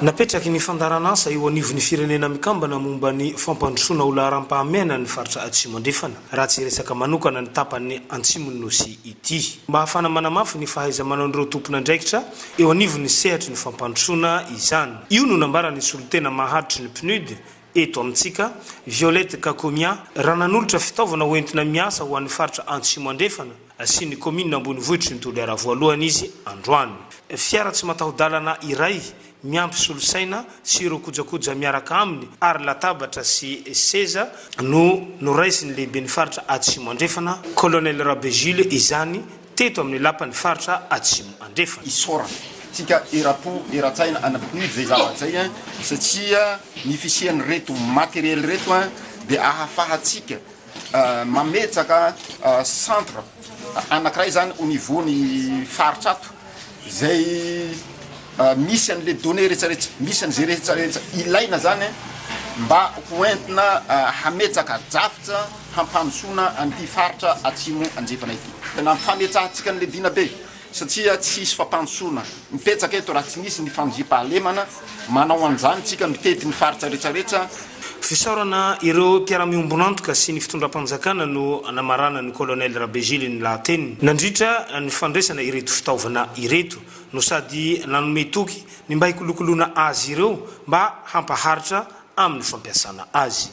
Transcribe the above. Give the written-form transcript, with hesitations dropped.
napetraky ny fandaranasa eo anivon'ny firenena mikambana momba ny fampandrosoana olo aram-pahamena ny faritra Atsimo andrefana raha tsy resaka manokana ny tapany Antsimon'ny Nosy ity mba hafana manamafy ny fahaiza manao tompona andraikitra eo anivon'ny sehatry ny fampandrosoana izany. Io no nambarany solitena maharitry ny PNUD eto amintsika Violette Kakomia raha nanolotra fitaovana hoentina miasa ho an'ny faritra Antsimo andrefana sy ny commune Ambonivohitra ny Toliara voalohany izy androany. Fiara tsy mataho-dalana iray miampy solosaina sy ireo kojakoja miaraka aminy ary latabatra sy seza no noraisiny lehibe ny faritra Atsimo andrefana Colonel Rabejule izany teto amin'ny lapany faritra Atsimo andrefana. Isora tsika irapo iratsaina anapny zay zavatsay satria ny fisiany reto matériel reto dia ahafahatsika mametsaka centre anankiray zany au niveau ny faritra ato zay misy an'le données rehetrarehetra misy an'izay rehetrarehetra ilaina zany mba hoentina hametsaka drafitra hampandrosoana an'ity faritra Atsimo andrefana ity. Tena fametsahantsika an'le dina be satria tsisy fampandrosoana mipetsaka eto raha tsy misy ny fandriam-pahalemana manao an'izany tsika mitety ny faritra rehetrarehetra. Fisaorana ireo mpiara-miombonantoka sy ny fitondram-panjakana no namarana ny Colonel Rabejile ny lahateny nandritra ny fandraisana ireto fitaovana ireto no sady nanome toky ny mba hikolokoloana azy ireo mba hampaharitra amin'ny fampiasana azy.